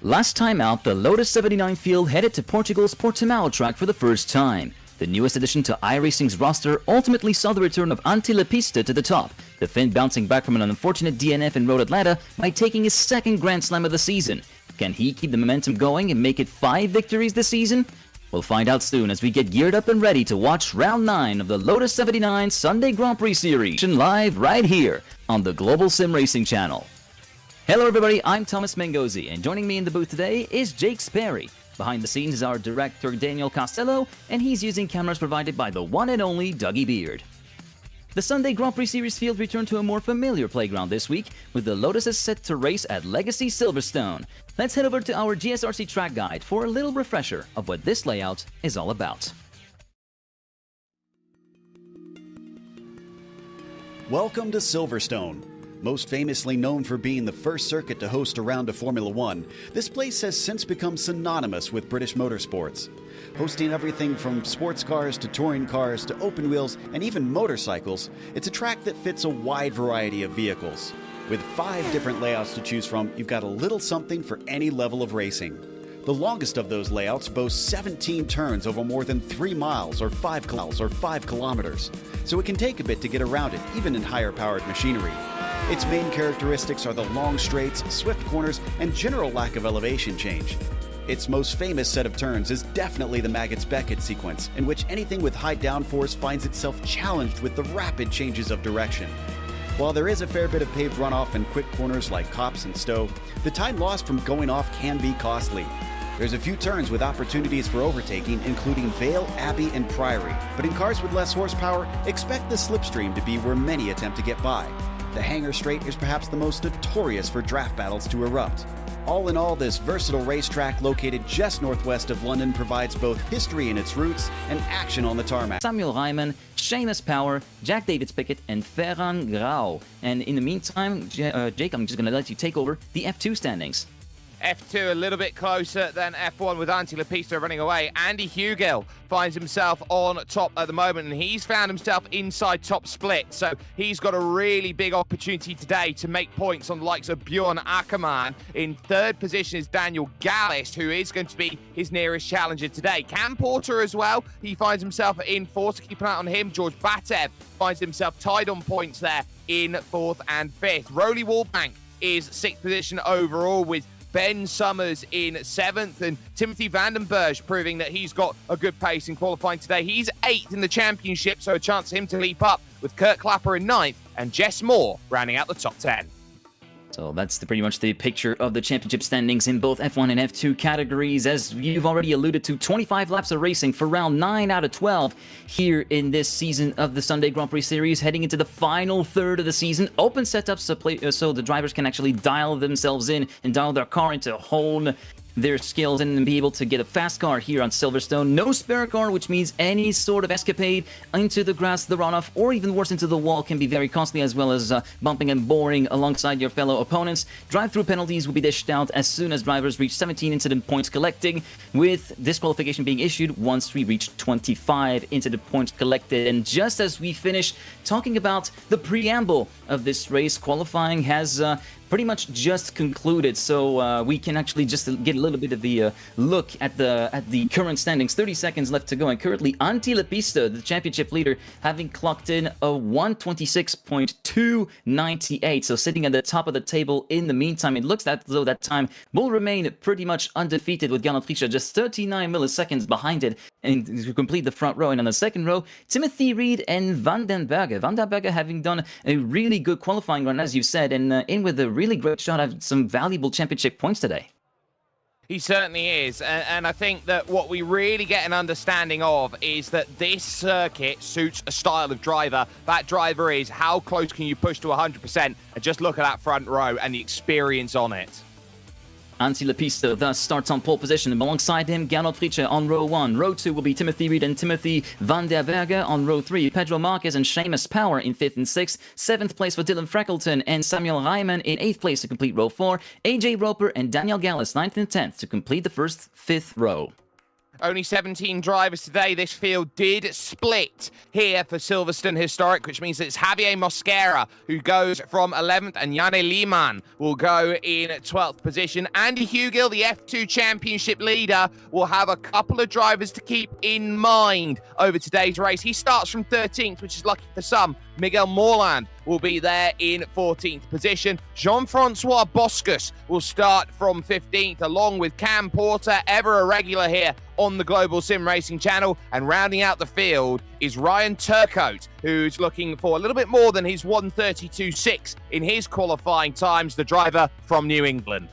Last time out, the Lotus 79 field headed to Portugal's Portimao track for the first time. The newest addition to iRacing's roster ultimately saw the return of Antti Lepiste to the top, the Finn bouncing back from an unfortunate DNF in Road Atlanta by taking his second Grand Slam of the season. Can he keep the momentum going and make it 5 victories this season? We'll find out soon as we get geared up and ready to watch Round 9 of the Lotus 79 Sunday Grand Prix Series live right here on the Global SimRacing Channel. Hello everybody, I'm Thomas Mengozzi, and joining me in the booth today is Jake Sperry. Behind the scenes is our director Daniel Costello, and he's using cameras provided by the one and only Dougie Beard. The Sunday Grand Prix Series field returned to a more familiar playground this week, with the Lotuses set to race at Legacy Silverstone. Let's head over to our GSRC track guide for a little refresher of what this layout is all about. Welcome to Silverstone. Most famously known for being the first circuit to host a round of Formula One, this place has since become synonymous with British motorsports. Hosting everything from sports cars to touring cars to open wheels and even motorcycles, it's a track that fits a wide variety of vehicles. With 5 different layouts to choose from, you've got a little something for any level of racing. The longest of those layouts boasts 17 turns over more than 3 miles or 5 kilometers, so it can take a bit to get around it, even in higher-powered machinery. Its main characteristics are the long straights, swift corners, and general lack of elevation change. Its most famous set of turns is definitely the Maggots-Beckett sequence, in which anything with high downforce finds itself challenged with the rapid changes of direction. While there is a fair bit of paved runoff and quick corners like Copse and Stowe, the time lost from going off can be costly. There's a few turns with opportunities for overtaking, including Vale, Abbey, and Priory, but in cars with less horsepower, expect the slipstream to be where many attempt to get by. The Hangar Straight is perhaps the most notorious for draft battles to erupt. All in all, this versatile racetrack located just northwest of London provides both history in its roots and action on the tarmac. Samuel Reimann, Seamus Power, Jack Davids Pickett, and Ferran Grau. And in the meantime, Jake, I'm just going to let you take over the F2 standings. F2 a little bit closer than F1 with Antti Lepiste running away. Andy Hugill finds himself on top at the moment, and he's found himself inside top split. So he's got a really big opportunity today to make points on the likes of Bjorn Ackermann. In 3rd position is Daniel Gallis, who is going to be his nearest challenger today. Cam Porter as well, he finds himself in 4th, so keep an eye on him. George Batev finds himself tied on points there in 4th and 5th. Roly Wallbank is 6th position overall, with Ben Summers in 7th, and Timothy Vandenberg proving that he's got a good pace in qualifying today. He's 8th in the championship, so a chance for him to leap up, with Kurt Clapper in 9th and Jess Moore rounding out the top 10. So that's pretty much the picture of the championship standings in both F1 and F2 categories. As you've already alluded to, 25 laps of racing for round 9 out of 12 here in this season of the Sunday Grand Prix Series, heading into the final third of the season. Open setups so the drivers can actually dial themselves in and dial their car into hone their skills and be able to get a fast car here on Silverstone. No spare car, which means any sort of escapade into the grass, the runoff, or even worse, into the wall can be very costly, as well as bumping and boring alongside your fellow opponents. Drive-through penalties will be dished out as soon as drivers reach 17 incident points collecting, with disqualification being issued once we reach 25 incident points collected. And just as we finish talking about the preamble of this race, qualifying has pretty much just concluded, so we can actually just get a little bit of the look at the current standings. 30 seconds left to go, and currently Antti Lepiste, the championship leader, having clocked in a 1:26.298, so sitting at the top of the table. In the meantime, it looks as though that time will remain pretty much undefeated, with Gernot Riecher just 39 milliseconds behind it and to complete the front row. And on the second row, Timothy Reed and Vandenberger. Vandenberger having done a really good qualifying run, as you said, and in with a really great shot at some valuable championship points today. He certainly is, and I think that what we really get an understanding of is that this circuit suits a style of driver. That driver is, how close can you push to 100%, and just look at that front row and the experience on it. Antti Lepiste thus starts on pole position. Alongside him, Gernot Riecher on row 1. Row 2 will be Timothy Reed and Timothy Vandenberger. On row 3, Pedro Marquez and Seamus Power in 5th and 6th. 7th place for Dylan Freckleton and Samuel Reimann in 8th place to complete row 4. AJ Roper and Daniel Gallis 9th and 10th to complete the first 5th row. Only 17 drivers today. This field did split here for Silverstone Historic, which means that it's Javier Mosquera who goes from 11th, and Janne Lehmann will go in 12th position. Andy Hugill, the F2 Championship leader, will have a couple of drivers to keep in mind over today's race. He starts from 13th, which is lucky for some. Miguel Morland will be there in 14th position. Jean-Francois Boscus will start from 15th, along with Cam Porter, ever a regular here on the Global Sim Racing Channel. And rounding out the field is Ryan Turcotte, who's looking for a little bit more than his 1:32.6 in his qualifying times, the driver from New England.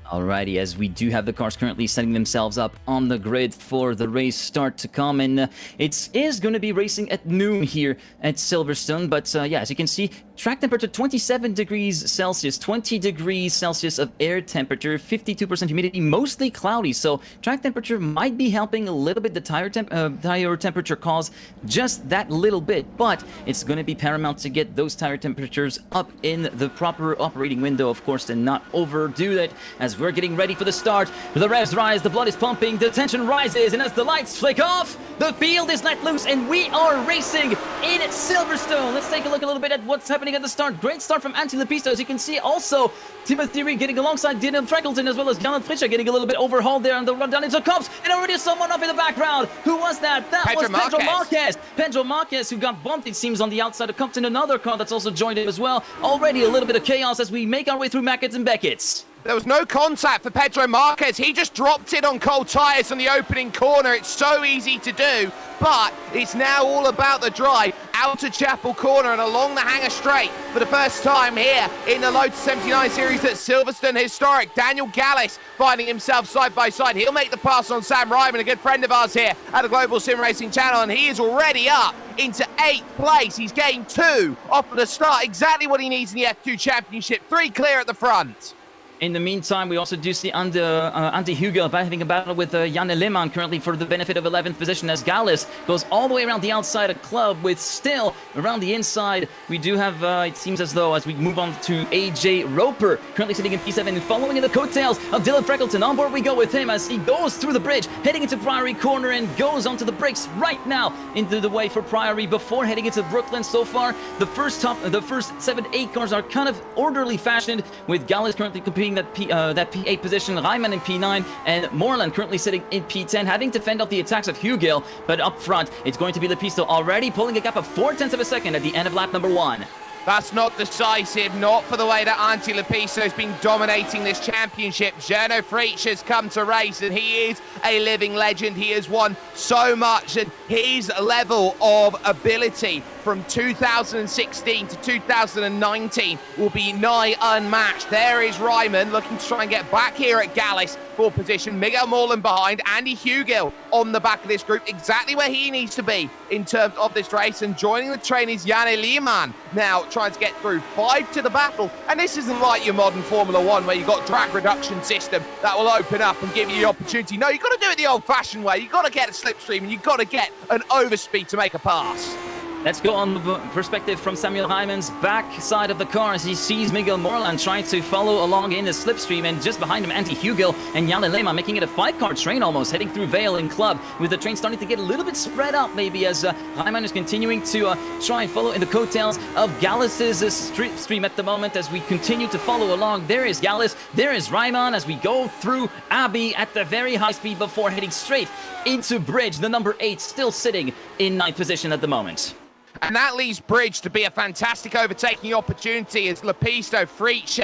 Alrighty, as we do have the cars currently setting themselves up on the grid for the race start to come, and it is going to be racing at noon here at Silverstone, but yeah, as you can see, track temperature 27 degrees Celsius, 20 degrees Celsius of air temperature, 52% humidity, mostly cloudy, so track temperature might be helping a little bit the tire temperature cause just that little bit, but it's going to be paramount to get those tire temperatures up in the proper operating window, of course, and not overdo that. As we're getting ready for the start, the revs rise, the blood is pumping, the tension rises, and as the lights flick off, the field is let loose, and we are racing in Silverstone. Let's take a look a little bit at what's happening at the start. Great start from Antti Lepista, as you can see. Also, Timothy Reed getting alongside Dylan Freckleton, as well as Jan Fritsch getting a little bit overhauled there on the run down into Cops, and already someone off in the background. Who was that? That was Pedro Marquez. Pedro Marquez, who got bumped, it seems, on the outside of Cops, in another car that's also joined in as well. Already a little bit of chaos as we make our way through Mackett's and Beckett's. There was no contact for Pedro Marquez. He just dropped it on cold tyres on the opening corner. It's so easy to do, but it's now all about the drive out to Chapel Corner and along the Hangar Straight for the first time here in the Lotus 79 Series at Silverstone Historic. Daniel Gallis finding himself side by side. He'll make the pass on Sam Ryman, a good friend of ours here at the Global Sim Racing Channel, and he is already up into 8th place. He's gained 2 off of the start, exactly what he needs in the F2 Championship. 3 clear at the front. In the meantime, we also do see Andy Hugill having a battle with Janne Lehmann currently for the benefit of 11th position, as Gallis goes all the way around the outside of Club with still around the inside. We do have, it seems as though, as we move on to AJ Roper, currently sitting in P7 and following in the coattails of Dylan Freckleton. On board we go with him as he goes through the bridge, heading into Priory Corner and goes onto the brakes right now into the way for Priory before heading into Brooklyn. So far, the first 7-8 cars are kind of orderly fashioned, with Gallis currently competing that P8 position, Ryman in P9, and Moreland currently sitting in P10, having to fend off the attacks of Hugill. But up front, it's going to be Lepista already pulling a gap of 0.4 of a second at the end of lap number 1. That's not decisive, not for the way that Antti Lepista has been dominating this championship. Jarno Fritsch has come to race, and he is a living legend. He has won so much, and his level of ability from 2016 to 2019 will be nigh unmatched. There is Ryman looking to try and get back here at Gallis for position. Miguel Morland behind, Andy Hugill on the back of this group, exactly where he needs to be in terms of this race. And joining the train is Janne Lehmann, now trying to get through 5 to the battle. And this isn't like your modern Formula One where you've got drag reduction system that will open up and give you the opportunity. No, you've got to do it the old-fashioned way. You've got to get a slipstream and you've got to get an overspeed to make a pass. Let's go on the perspective from Samuel Ryman's back side of the car as he sees Miguel Morland trying to follow along in the slipstream, and just behind him Antti Hugill and Janne Lehmann, making it a 5-car train almost, heading through Vale and Club, with the train starting to get a little bit spread out maybe as Ryman is continuing to try and follow in the coattails of Gallis's slipstream at the moment as we continue to follow along. There is Gallis, there is Ryman as we go through Abbey at the very high speed before heading straight into Bridge, the number 8, still sitting in 9th position at the moment. And that leaves Bridge to be a fantastic overtaking opportunity as Lepista, Fritsch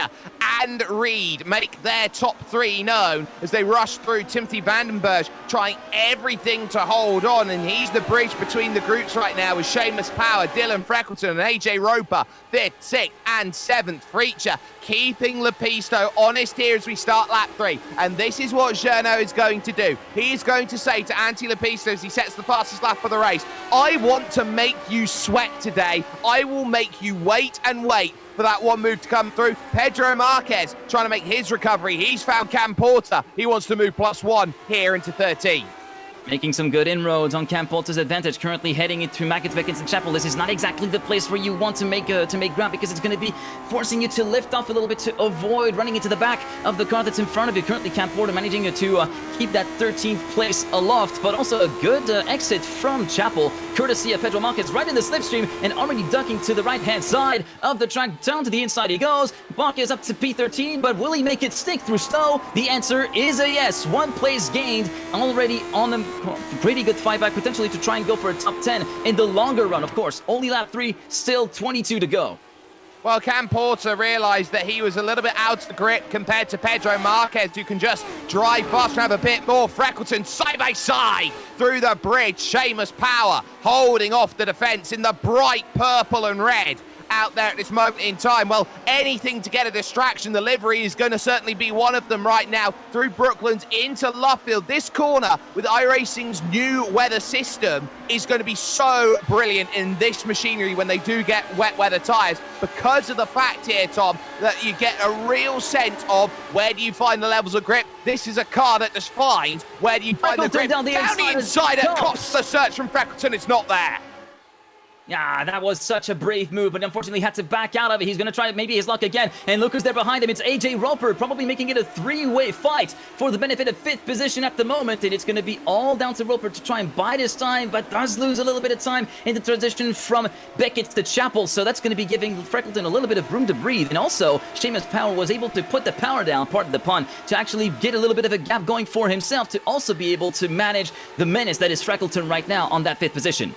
and Reed make their top 3 known as they rush through Timothy Vandenberg, trying everything to hold on. And he's the bridge between the groups right now with Seamus Power, Dylan Freckleton and AJ Roper, 5th, 6th and 7th. Fritsch keeping Lepista honest here as we start lap 3. And this is what Jarno is going to do. He is going to say to Antti Lepista as he sets the fastest lap of the race, I want to make you sweat today. I will make you wait and wait for that one move to come through. Pedro Marquez trying to make his recovery. He's found Cam Porter. He wants to move +1 here into 13. Making some good inroads on Cam Porter's advantage, currently heading into Maggots, Beckett, and Chapel. This is not exactly the place where you want to make ground, because it's going to be forcing you to lift off a little bit to avoid running into the back of the car that's in front of you. Currently, Cam Porter managing to keep that 13th place aloft, but also a good exit from Chapel, courtesy of Pedro Marquez, right in the slipstream and already ducking to the right-hand side of the track. Down to the inside he goes. Marquez up to P13, but will he make it stick through snow? The answer is a yes. 1 place gained, already on a pretty good fight back, potentially to try and go for a top 10 in the longer run. Of course, only lap 3, still 22 to go. Well, Cam Porter realised that he was a little bit out of grip compared to Pedro Marquez, who can just drive faster and have a bit more. Freckleton side by side through the bridge. Seamus Power holding off the defence in the bright purple and red out there at this moment in time. Well, anything to get a distraction. The livery is going to certainly be one of them right now through Brooklands into Luffield. This corner with iRacing's new weather system is going to be so brilliant in this machinery when they do get wet weather tyres, because of the fact here, Tom, that you get a real sense of where do you find the levels of grip. This is a car that just finds where do you find the grip. Down the inside, it costs the search from Freckleton. It's not there. Yeah, that was such a brave move, but unfortunately had to back out of it. He's going to try maybe his luck again, and look who's there behind him. It's AJ Roper, probably making it a 3-way fight for the benefit of 5th position at the moment, and it's going to be all down to Roper to try and bide his time, but does lose a little bit of time in the transition from Beckett to Chapel, so that's going to be giving Freckleton a little bit of room to breathe. And also, Seamus Power was able to put the power down, pardon the pun, to actually get a little bit of a gap going for himself, to also be able to manage the menace that is Freckleton right now on that 5th position.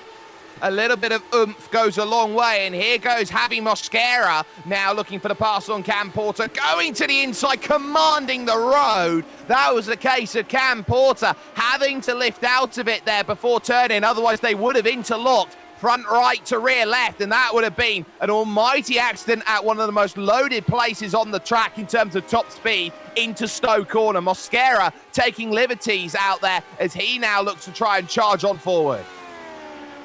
A little bit of oomph goes a long way, and here goes Javi Mosquera now looking for the pass on Cam Porter, going to the inside, commanding the road. That was the case of Cam Porter having to lift out of it there before turning, otherwise they would have interlocked front right to rear left, and that would have been an almighty accident at one of the most loaded places on the track in terms of top speed into Stowe Corner. Mosquera taking liberties out there as he now looks to try and charge on forward.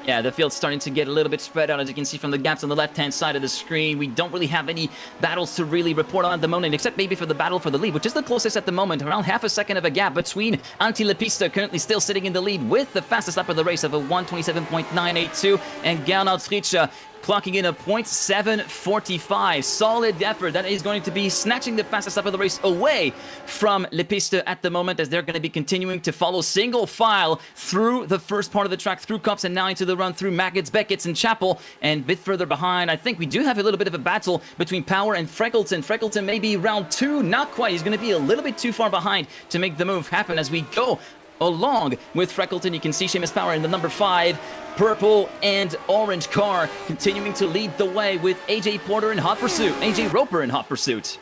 Yeah, the field's starting to get a little bit spread out, as you can see from the gaps on the left-hand side of the screen. We don't really have any battles to really report on at the moment, except maybe for the battle for the lead, which is the closest at the moment. Around half a second of a gap between Anti-Lepista, currently still sitting in the lead with the fastest lap of the race of a 1:27.982, and Gernot Fritzsche clocking in a 0.745. Solid effort. That is going to be snatching the fastest lap of the race away from Lepista at the moment, as they're going to be continuing to follow single file through the first part of the track, through Cups, and now into the run through Maggots, Beckett, and Chapel. And a bit further behind, I think we do have a little bit of a battle between Power and Freckleton. Freckleton maybe round 2, not quite. He's going to be a little bit too far behind to make the move happen as we go along with Freckleton. You can see Seamus Power in the number 5 purple and orange car continuing to lead the way, with AJ Roper in hot pursuit.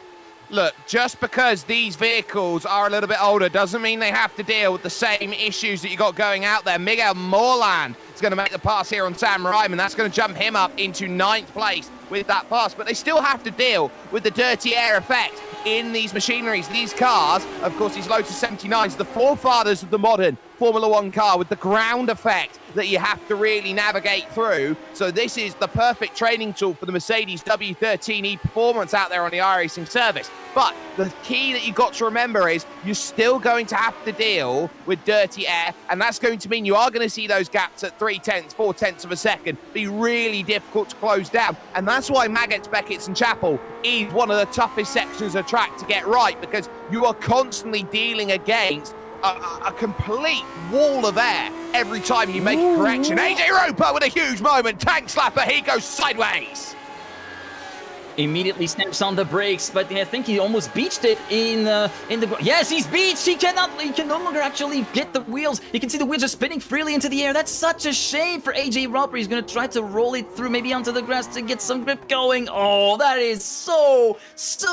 Look, just because these vehicles are a little bit older doesn't mean they have to deal with the same issues that you got going out there. Miguel Morland is going to make the pass here on Sam Ryman. That's going to jump him up into 9th place with that pass, but they still have to deal with the dirty air effect in these machineries. These cars, of course, these Lotus 79s, the forefathers of the modern Formula 1 car, with the ground effect that you have to really navigate through. So this is the perfect training tool for the Mercedes W13E performance out there on the iRacing service. But the key that you've got to remember is you're still going to have to deal with dirty air, and that's going to mean you are going to see those gaps at 0.3, 0.4 of a second be really difficult to close down. And that's why Maggots, Beckett and Chapel is one of the toughest sections of track to get right, because you are constantly dealing against a complete wall of air every time you make a correction. AJ Roper with a huge moment. Tank slapper, he goes sideways. Immediately snaps on the brakes, but I think he almost beached it in the... Yes, he's beached! He can no longer actually get the wheels. You can see the wheels are spinning freely into the air. That's such a shame for AJ Roper. He's going to try to roll it through, maybe onto the grass to get some grip going. Oh, that is so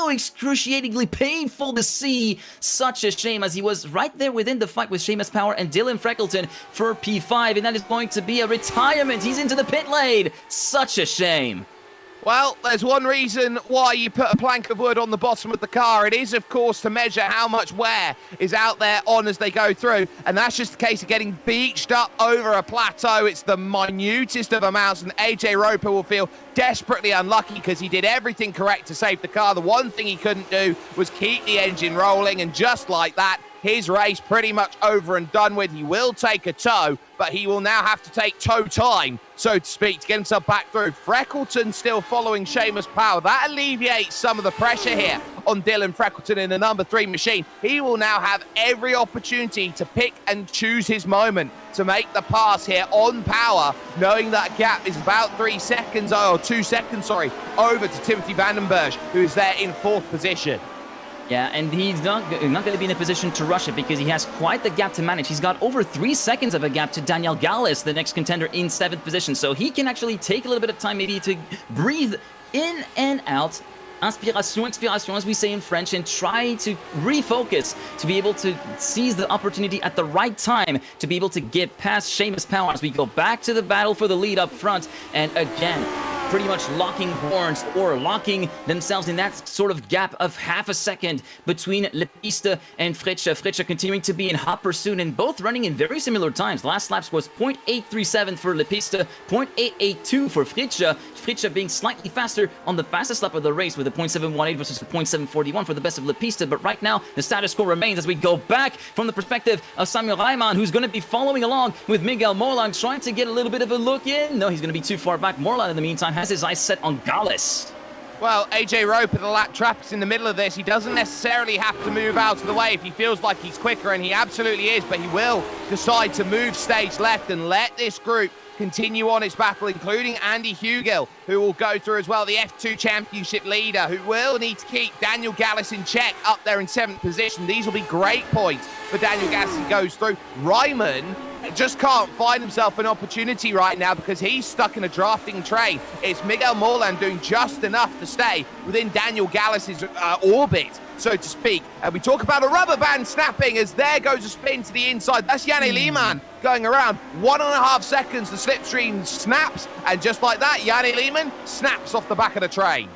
excruciatingly painful to see. Such a shame, as he was right there within the fight with Seamus Power and Dylan Freckleton for P5, and that is going to be a retirement. He's into the pit lane. Such a shame. Well, there's one reason why you put a plank of wood on the bottom of the car. It is, of course, to measure how much wear is out there on as they go through. And that's just a case of getting beached up over a plateau. It's the minutest of amounts, and AJ Roper will feel desperately unlucky because he did everything correct to save the car. The one thing he couldn't do was keep the engine rolling, and just like that, his race pretty much over and done with. He will take a tow, but he will now have to take tow time, so to speak, to get himself back through. Freckleton still following Seamus Power. That alleviates some of the pressure here on Dylan Freckleton in the number 3 machine. He will now have every opportunity to pick and choose his moment to make the pass here on Power, knowing that gap is about 2 seconds, over to Timothy Vandenberg, who is there in 4th position. Yeah, and he's not going to be in a position to rush it because he has quite the gap to manage. He's got over 3 seconds of a gap to Daniel Gallis, the next contender in 7th position. So he can actually take a little bit of time maybe to breathe in and out. Inspiration, expiration, as we say in French, and try to refocus to be able to seize the opportunity at the right time to be able to get past Seamus Power as we go back to the battle for the lead up front. And again, pretty much locking horns or locking themselves in that sort of gap of half a second between Le Piste and Fritsche. Fritsche continuing to be in hot pursuit and both running in very similar times. Last laps was 0.837 for Le Piste, 0.882 for Fritsche. Fritsche being slightly faster on the fastest lap of the race with a 0.718 versus a 0.741 for the best of Le Piste. But right now, the status quo remains as we go back from the perspective of Samuel Reimann, who's going to be following along with Miguel Morlan, trying to get a little bit of a look in. No, he's going to be too far back. Morlan, in the meantime, has his eyes set on Gallis. Well, AJ Rope at the lap traffic's in the middle of this. He doesn't necessarily have to move out of the way if he feels like he's quicker, and he absolutely is, but he will decide to move stage left and let this group continue on its battle, including Andy Hugill, who will go through as well, the F2 Championship leader, who will need to keep Daniel Gallis in check up there in 7th position. These will be great points for Daniel Gallis as he goes through. Reimann just can't find himself an opportunity right now because he's stuck in a drafting train. It's Miguel Morlan doing just enough to stay within Daniel Gallis's orbit, so to speak. And we talk about a rubber band snapping as there goes a spin to the inside. That's Janne Lehmann going around. 1.5 seconds, the slipstream snaps, and just like that, Janne Lehmann snaps off the back of the train.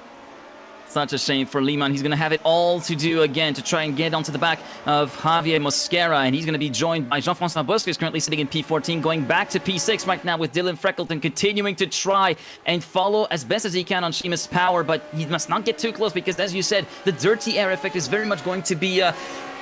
Such a shame for Lehmann. He's going to have it all to do again to try and get onto the back of Javier Mosquera, and he's going to be joined by Jean-François Bosque, who's currently sitting in P14, going back to P6 right now with Dylan Freckleton continuing to try and follow as best as he can on Seamus Power, but he must not get too close because, as you said, the dirty air effect is very much going to be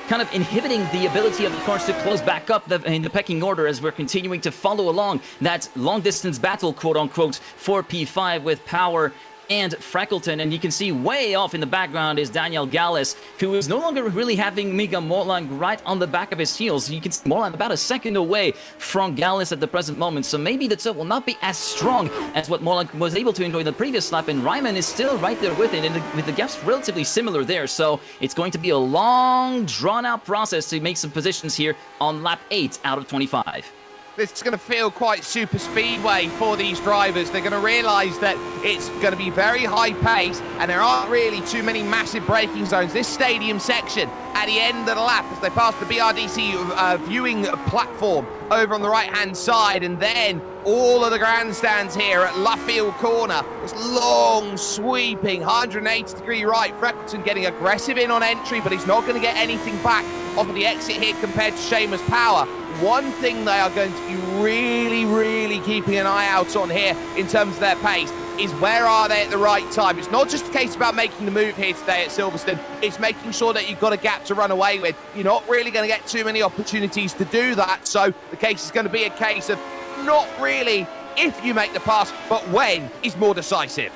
kind of inhibiting the ability of the cars to close back up in the pecking order as we're continuing to follow along that long-distance battle, quote-unquote, for P5 with Power and Freckleton. And you can see way off in the background is Daniel Gallis, who is no longer really having Miguel Morlan right on the back of his heels. You can see Morlan about a second away from Gallis at the present moment, so maybe the tilt will not be as strong as what Morlan was able to enjoy in the previous lap, and Reimann is still right there with it, and with the gaps relatively similar there, so it's going to be a long, drawn-out process to make some positions here on lap 8 out of 25. This is going to feel quite super speedway for these drivers. They're going to realise that it's going to be very high pace and there aren't really too many massive braking zones. This stadium section at the end of the lap as they pass the BRDC viewing platform over on the right-hand side, and then all of the grandstands here at Luffield Corner. This long, sweeping 180-degree right. Freckleton getting aggressive in on entry, but he's not going to get anything back off of the exit here compared to Seamus Power. One thing they are going to be really, really keeping an eye out on here in terms of their pace is where are they at the right time. It's not just a case about making the move here today at Silverstone, it's making sure that you've got a gap to run away with. You're not really going to get too many opportunities to do that, so the case is going to be a case of not really if you make the pass, but when is more decisive.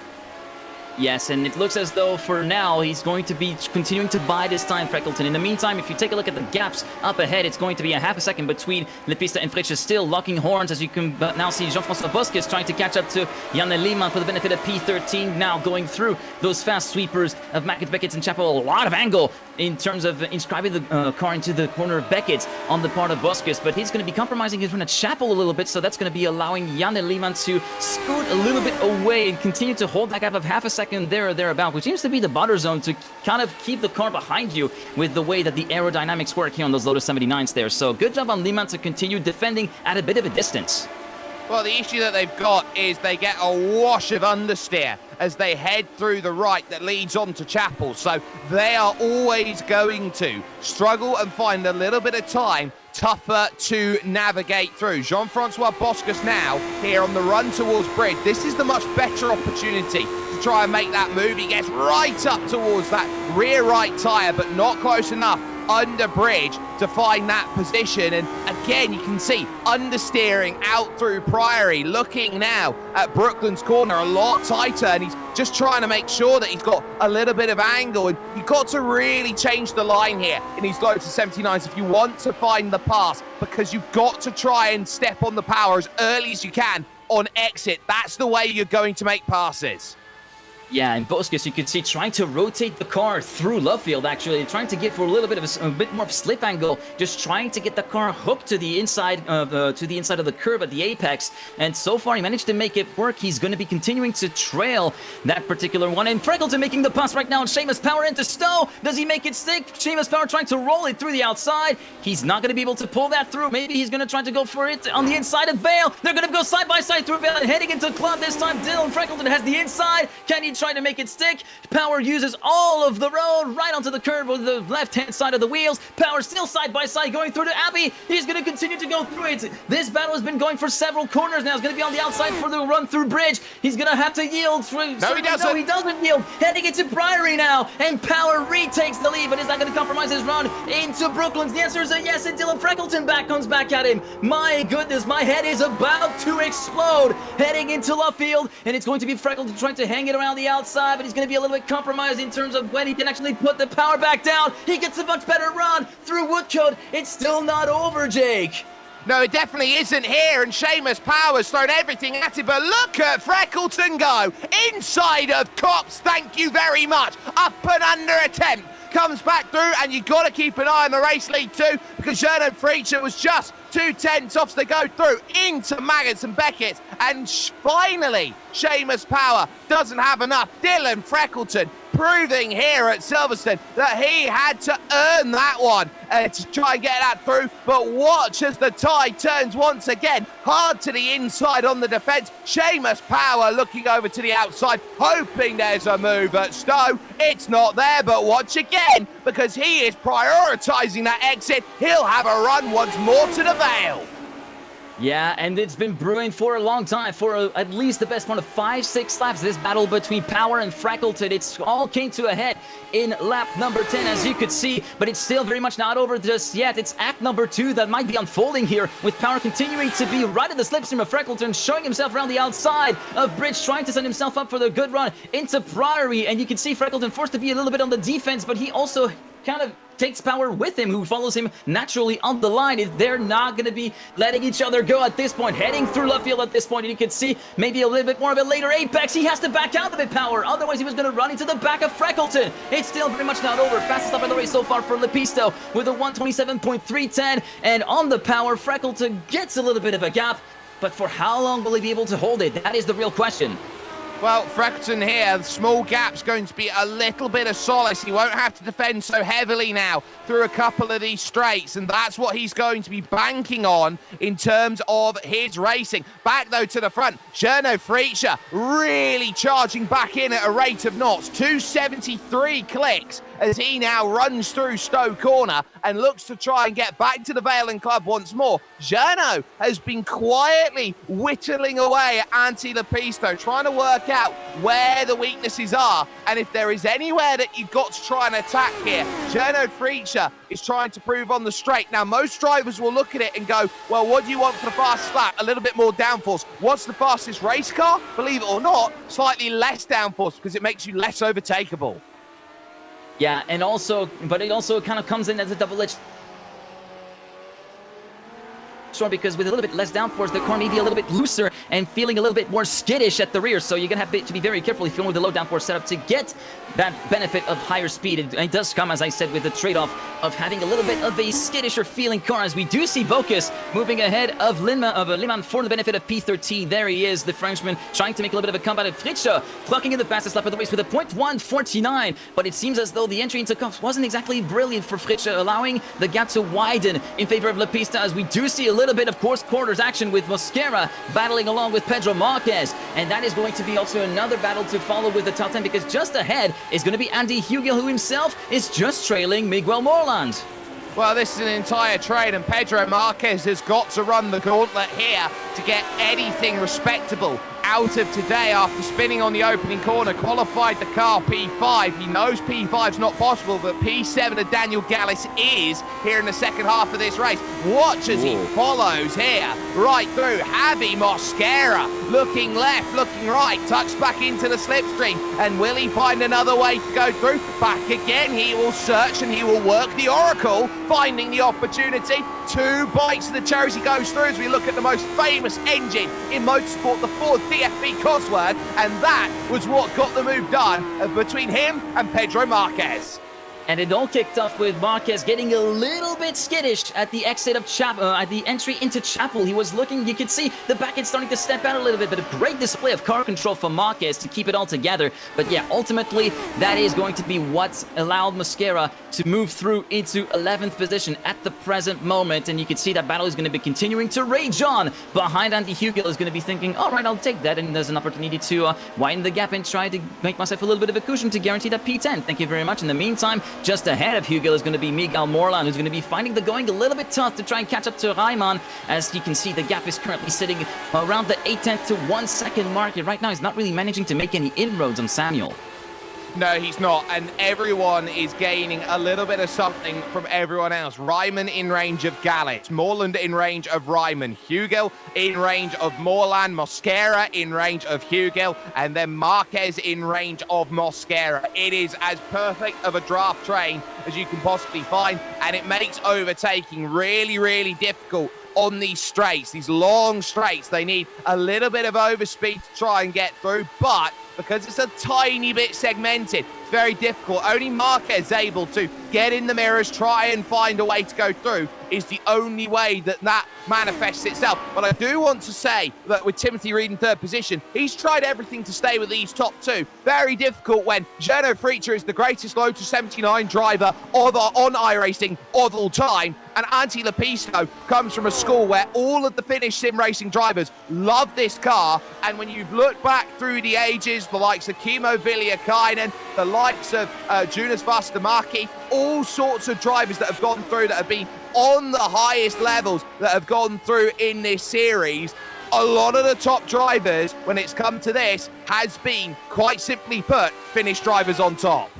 Yes, and it looks as though for now he's going to be continuing to buy this time, Freckleton. In the meantime, if you take a look at the gaps up ahead, it's going to be a half a second between Le Piste and Fritsche, still locking horns, as you can now see Jean-François Bosque is trying to catch up to Janne Lehmann for the benefit of P13, now going through those fast sweepers of Mackett, Beckett, and Chappell. A lot of angle in terms of inscribing the car into the corner of Beckett on the part of Bosquez, but he's going to be compromising his run at Chappell a little bit, so that's going to be allowing Janne Lehmann to scoot a little bit away and continue to hold that gap of half a second there or thereabout, which seems to be the butter zone to kind of keep the car behind you with the way that the aerodynamics work here on those Lotus 79s there. So good job on Lehmann to continue defending at a bit of a distance. Well, the issue that they've got is they get a wash of understeer as they head through the right that leads on to Chappell. So they are always going to struggle and find a little bit of time tougher to navigate through. Jean-François Bosquez now here on the run towards Bridge. This is the much better opportunity to try and make that move. He gets right up towards that rear right tyre, but not close enough under bridge to find that position. And again, you can see understeering out through Priory, looking now at Brooklands corner a lot tighter, and he's just trying to make sure that he's got a little bit of angle. And you've got to really change the line here in these Lotus 79s if you want to find the pass, because you've got to try and step on the power as early as you can on exit. That's the way you're going to make passes. Yeah, and Boskus, you can see trying to rotate the car through Lovefield, actually, trying to get for a little bit of a bit more of a slip angle, just trying to get the car hooked to the inside of the curb at the apex. And so far, he managed to make it work. He's going to be continuing to trail that particular one. And Freckleton making the pass right now, and Seamus Power into Stowe. Does he make it stick? Seamus Power trying to roll it through the outside. He's not going to be able to pull that through. Maybe he's going to try to go for it on the inside of Vale. They're going to go side by side through Vale and heading into Club this time. Dylan Freckleton has the inside. Can he try to make it stick? Power uses all of the road right onto the curb with the left-hand side of the wheels. Power still side by side going through to Abbey. He's going to continue to go through it. This battle has been going for several corners now. It's going to be on the outside for the run-through bridge. He's going to have to yield. No, he doesn't. No, he doesn't yield. Heading into Priory now, and Power retakes the lead, but is that going to compromise his run into Brooklands? The answer is a yes, and Dylan Freckleton comes back at him. My goodness, my head is about to explode. Heading into Lovefield, and it's going to be Freckleton trying to hang it around the outside, but he's going to be a little bit compromised in terms of when he can actually put the power back down. He gets a much better run through Woodcote. It's still not over, Jake. No, it definitely isn't here, and Seamus Power's thrown everything at it, but look at Freckleton go. Inside of Cops, thank you very much. Up and under attempt. Comes back through, and you've got to keep an eye on the race lead too, because Jerno Freacher was just 2/10 off to go through into Maggots and Beckett, and finally Seamus Power doesn't have enough. Dylan Freckleton proving here at Silverstone that he had to earn that one to try and get that through, but watch as the tide turns once again hard to the inside on the defence. Seamus Power looking over to the outside, hoping there's a move at Stowe. It's not there, but watch again, because he is prioritising that exit. He'll have a run once more to the Vale. Yeah, and it's been brewing for a long time, for at least the best part of 5-6 laps. This battle between Power and Freckleton, it's all came to a head in lap number 10, as you could see, but it's still very much not over just yet. It's act number 2 that might be unfolding here, with Power continuing to be right in the slipstream of Freckleton, showing himself around the outside of Bridge, trying to set himself up for the good run into Priory, and you can see Freckleton forced to be a little bit on the defense, but he also kind of takes Power with him, who follows him naturally on the line. They're not going to be letting each other go at this point, heading through Lovefield at this point, and you can see maybe a little bit more of a later apex. He has to back out of it, Power, otherwise he was going to run into the back of Freckleton. It's still very much not over. Fastest lap of the race so far for Lepisto with a 1:27.310, and on the Power, Freckleton gets a little bit of a gap, but for how long will he be able to hold it? That is the real question. Well, Freckleton here, the small gap's going to be a little bit of solace. He won't have to defend so heavily now through a couple of these straights, and that's what he's going to be banking on in terms of his racing. Back, though, to the front, Jerno Freacher really charging back in at a rate of knots. 273 clicks as he now runs through Stowe Corner and looks to try and get back to the Vale and Club once more. Jerno has been quietly whittling away at Antti Lepisto, trying to work out where the weaknesses are, and if there is anywhere that you've got to try and attack here. Jerno Freacher is trying to prove on the straight. Now, most drivers will look at it and go, well, what do you want for the fastest lap? A little bit more downforce. What's the fastest race car? Believe it or not, slightly less downforce, because it makes you less overtakeable. Yeah, and also, but it also kind of comes in as a double-edged sword, because with a little bit less downforce, the car may be a little bit looser and feeling a little bit more skittish at the rear. So you're going to have to be very careful if you're going with the low downforce setup to get that benefit of higher speed. It does come, as I said, with the trade-off of having a little bit of a skittisher feeling car, as we do see Bocus moving ahead of Liman for the benefit of P13. There he is, the Frenchman, trying to make a little bit of a comeback. Fritsche clocking in the fastest lap of the race with a 0.149, but it seems as though the entry into Cops wasn't exactly brilliant for Fritsche, allowing the gap to widen in favor of Lepista, as we do see a little bit of course quarters action with Mosquera battling along with Pedro Marquez, and that is going to be also another battle to follow with the top 10, because just ahead is going to be Andy Hugel, who himself is just trailing Miguel Morland. Well, this is an entire trade, and Pedro Marquez has got to run the gauntlet here to get anything respectable out of today after spinning on the opening corner, qualified the car P5. He knows P5's not possible, but P7 of Daniel Gallis is here in the second half of this race. Watch as he follows here, right through. Javi Mosquera looking left, looking right, tucks back into the slipstream, and will he find another way to go through? Back again, he will search and he will work the Oracle, finding the opportunity. 2 bites of the cherries he goes through as we look at the most famous engine in motorsport, the Ford DFB Cosworth, and that was what got the move done between him and Pedro Marquez. And it all kicked off with Marquez getting a little bit skittish at the exit of at the entry into Chapel. He was looking, you could see the back end starting to step out a little bit, but a great display of car control from Marquez to keep it all together. But yeah, ultimately, that is going to be what allowed Mosquera to move through into 11th position at the present moment. And you can see that battle is going to be continuing to rage on. Behind Andy Hugel is going to be thinking, all right, I'll take that. And there's an opportunity to widen the gap and try to make myself a little bit of a cushion to guarantee that P10. Thank you very much. In the meantime, just ahead of Hugel is going to be Miguel Morlan, who's going to be finding the going a little bit tough to try and catch up to Reimann. As you can see, the gap is currently sitting around the 0.8 to 1 second mark. And right now, he's not really managing to make any inroads on Samuel. No, he's not, and everyone is gaining a little bit of something from everyone else. Reimann in range of Gallet, Morland in range of Reimann, Hugel in range of Morland, Mosquera in range of Hugel, and then Marquez in range of Mosquera. It is as perfect of a draft train as you can possibly find, and it makes overtaking really, really difficult on these straights, these long straights. They need a little bit of overspeed to try and get through, but because it's a tiny bit segmented, it's very difficult. Only Marquez able to get in the mirrors, try and find a way to go through, is the only way that manifests itself. But I do want to say that with Timothy Reed in 3rd position, he's tried everything to stay with these top 2. Very difficult when Gernot Fritsch is the greatest Lotus 79 driver on iRacing of all time, and Antti Lepisto comes from a school where all of the Finnish sim racing drivers love this car. And when you've looked back through the ages, the likes of Kimmo Villiakainen, the likes of Jonas Vastamäki, all sorts of drivers that have gone through, that have been on the highest levels, that have gone through in this series. A lot of the top drivers, when it's come to this, has been, quite simply put, Finnish drivers on top.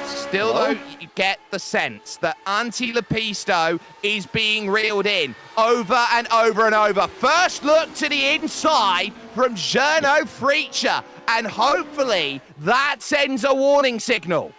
Still, though, you get the sense that Antti Lepisto is being reeled in over and over and over. First look to the inside from Gernot Fritsch, and hopefully that sends a warning signal.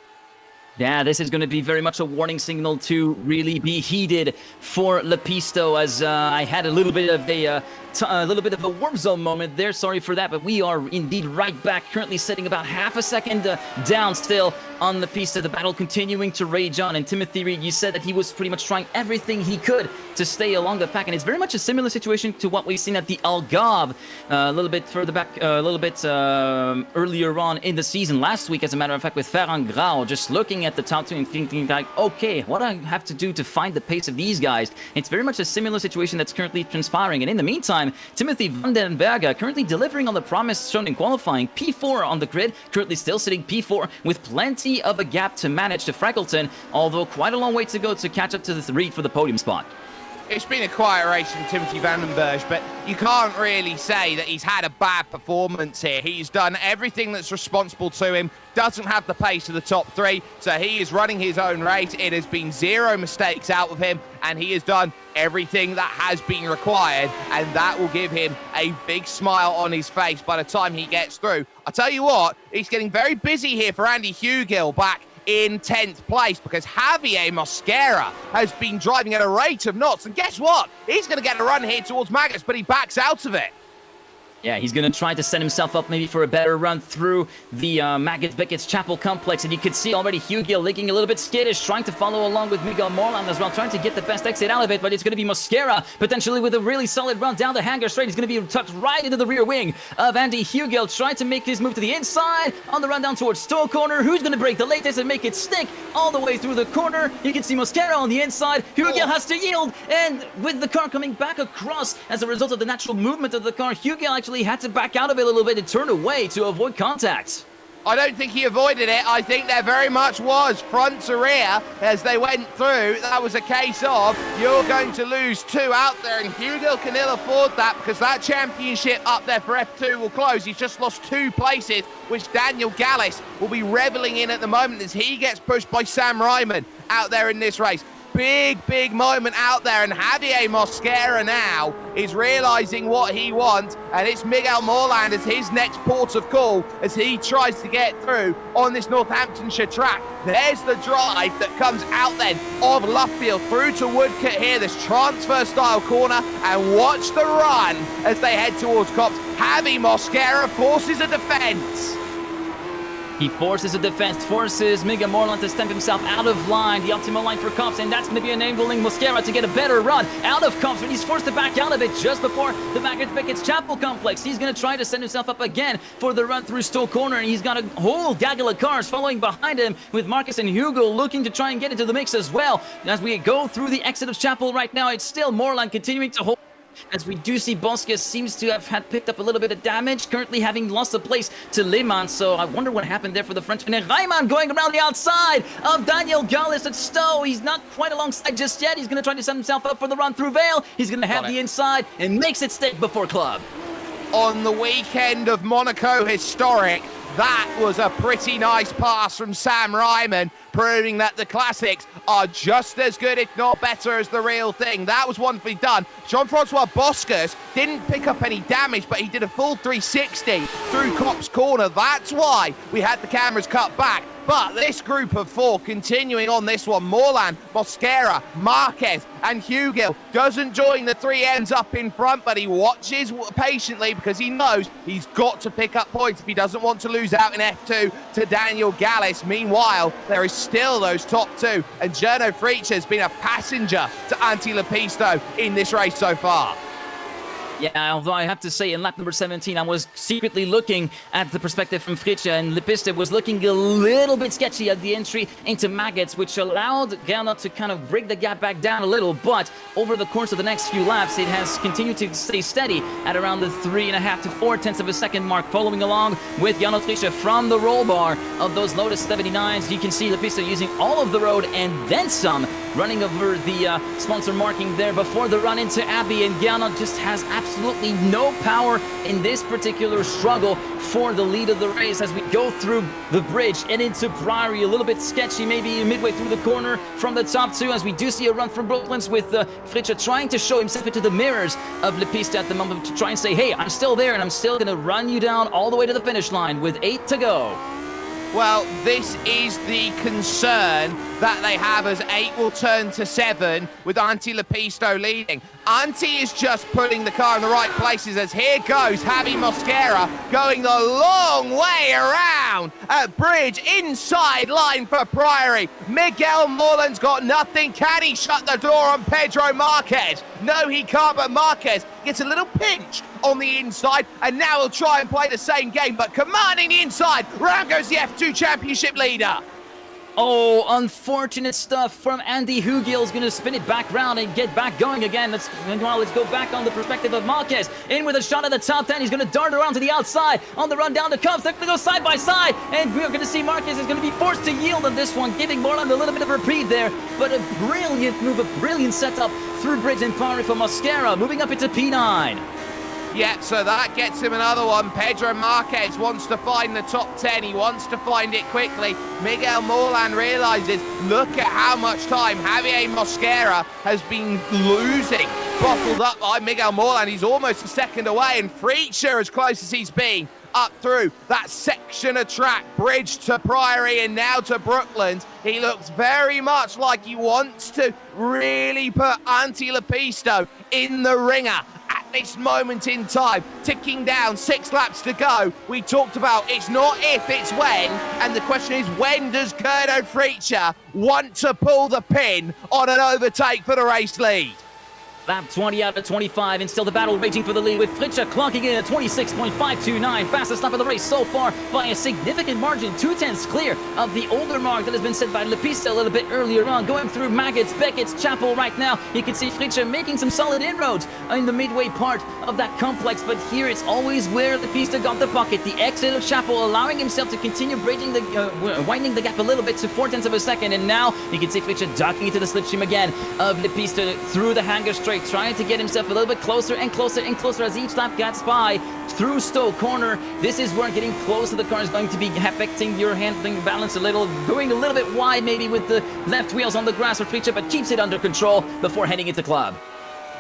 Yeah, this is going to be very much a warning signal to really be heeded for Lepisto, as I had a little bit of a warp zone moment there. Sorry for that, but we are indeed right back, currently sitting about half a second down still on Lepisto. The battle continuing to rage on, and Timothy Reed, you said that he was pretty much trying everything he could to stay along the pack, and it's very much a similar situation to what we've seen at the Algarve a little bit further back, earlier on in the season last week, as a matter of fact, with Ferran Grau, just looking at the top 2 and thinking like, okay, what do I have to do to find the pace of these guys? It's very much a similar situation that's currently transpiring, and in the meantime, Timothy Vandenberger currently delivering on the promise shown in qualifying. P4 on the grid, currently still sitting P4 with plenty of a gap to manage to Freckleton, although quite a long way to go to catch up to the Reed for the podium spot. It's been a quiet race from Timothy Vandenberg, but you can't really say that he's had a bad performance here. He's done everything that's responsible to him, doesn't have the pace of the top 3, so he is running his own race. It has been 0 mistakes out of him, and he has done everything that has been required, and that will give him a big smile on his face by the time he gets through. I'll tell you what, he's getting very busy here for Andy Hugel back in 10th place, because Javier Mosquera has been driving at a rate of knots, and guess what? He's going to get a run here towards Magnus, but he backs out of it. Yeah, he's going to try to set himself up maybe for a better run through the Maggots-Beckett's Chapel complex. And you can see already Hugel looking a little bit skittish, trying to follow along with Miguel Morland as well, trying to get the best exit out of it. But it's going to be Mosquera, potentially with a really solid run down the hangar straight. He's going to be tucked right into the rear wing of Andy Hugel, trying to make his move to the inside on the run down towards Stowe Corner. Who's going to break the latest and make it stick all the way through the corner? You can see Mosquera on the inside. Hugel has to yield, and with the car coming back across as a result of the natural movement of the car, Hugel actually had to back out of it a little bit and turn away to avoid contact. I don't think he avoided it. I think there very much was front to rear as they went through. That was a case of you're going to lose 2 out there, and Hugo can ill afford that because that championship up there for F2 will close. He's just lost 2 places, which Daniel Gallis will be reveling in at the moment as he gets pushed by Sam Ryman out there in this race. Big moment out there, and Javier Mosquera now is realizing what he wants, and it's Miguel Morland as his next port of call as he tries to get through on this Northamptonshire track. There's the drive that comes out then of Luffield through to Woodcote here, this transfer style corner, and watch the run as they head towards Copse. Javi Mosquera forces a defense. He forces a defense, forces Miguel Morland to stamp himself out of line, the optimal line for Copse, and that's going to be enabling Mosquera to get a better run out of Copse, but he's forced to back out of it just before the back at Beckett's Chapel complex. He's going to try to send himself up again for the run through Stowe Corner, and he's got a whole gaggle of cars following behind him with Marcus and Hugo looking to try and get into the mix as well. As we go through the exit of Chapel right now, it's still Morland continuing to hold, as we do see Bosque seems to have picked up a little bit of damage, currently having lost a place to Lehmann, so I wonder what happened there for the Frenchman. And Reimann going around the outside of Daniel Gallis at Stowe. He's not quite alongside just yet. He's going to try to set himself up for the run through Vale. He's going to have the inside and makes it stick before Club. On the weekend of Monaco Historic, that was a pretty nice pass from Sam Ryman, proving that the classics are just as good, if not better, as the real thing. That was wonderfully done. Jean-Francois Bosquez didn't pick up any damage, but he did a full 360 through Copse Corner. That's why we had the cameras cut back. But this group of 4 continuing on this one, Morland, Mosquera, Marquez, and Hugill doesn't join the 3 ends up in front, but he watches patiently because he knows he's got to pick up points if he doesn't want to lose out in F2 to Daniel Gallis. Meanwhile, there is still those top 2, and Gernot Fritzsche has been a passenger to Anti Lepisto in this race so far. Yeah, although I have to say, in lap number 17, I was secretly looking at the perspective from Fritzsche, and Lepiste was looking a little bit sketchy at the entry into Maggots, which allowed Gernot to kind of break the gap back down a little, but over the course of the next few laps, it has continued to stay steady at around the 3.5 to 4 tenths of a second mark, following along with Gernot Fritzsche from the roll bar of those Lotus 79s. You can see Lepiste using all of the road and then some, running over the sponsor marking there before the run into Abbey, and Gernot just has absolutely no power in this particular struggle for the lead of the race as we go through the bridge and into Priory. A little bit sketchy maybe midway through the corner from the top 2, as we do see a run from Brooklands with Fritzsche trying to show himself into the mirrors of Lepiste at the moment to try and say, hey, I'm still there and I'm still going to run you down all the way to the finish line with 8 to go. Well, this is the concern that they have as 8 will turn to 7 with Anti Lepisto leading. Anti is just putting the car in the right places as here goes Javi Mosquera going the long way around at bridge, inside line for Priory. Miguel Morland's got nothing. Can he shut the door on Pedro Marquez? No, he can't, but Marquez gets a little pinch on the inside, and now he'll try and play the same game, but commanding the inside, round goes the F2 Championship leader. Oh, unfortunate stuff from Andy Hugill. Is going to spin it back round and get back going again. Let's go back on the perspective of Marquez. In with a shot at the top 10. He's going to dart around to the outside on the run down to Cubs. They're going to go side by side, and we're going to see Marquez is going to be forced to yield on this one, giving Morland a little bit of reprieve there. But a brilliant move, a brilliant setup through bridge and Priory for Mosquera, moving up into P9. Yeah, so that gets him another one. Pedro Marquez wants to find the top 10. He wants to find it quickly. Miguel Morland realizes, look at how much time Javier Mosquera has been losing. Bottled up by Miguel Morland. He's almost a second away, and Fritzsche, as close as he's been, up through that section of track, bridge to Priory and now to Brooklands. He looks very much like he wants to really put Anti Lepisto in the ringer at this moment in time. Ticking down, 6 laps to go. We talked about it's not if, it's when, and the question is, when does Gernot Fritzsche want to pull the pin on an overtake for the race lead? Lap 20 out of 25, and still the battle raging for the lead, with Fritzsche clocking in at 26.529. Fastest lap of the race so far by a significant margin, 2/10 clear of the older mark that has been set by Le Piste a little bit earlier on. Going through Maggots, Beckett's, Chapel right now. You can see Fritzsche making some solid inroads in the midway part of that complex, but here it's always where Le Piste got the pocket. The exit of Chapel allowing himself to continue bridging the, widening the gap a little bit to 0.4 of a second, and now you can see Fritzsche ducking into the slipstream again of Le Piste through the hanger straight, trying to get himself a little bit closer and closer and closer as each lap gets by through Stowe Corner. This is where getting close to the car is going to be affecting your handling balance a little, going a little bit wide maybe with the left wheels on the grass for Fritzsche, but keeps it under control before heading into club.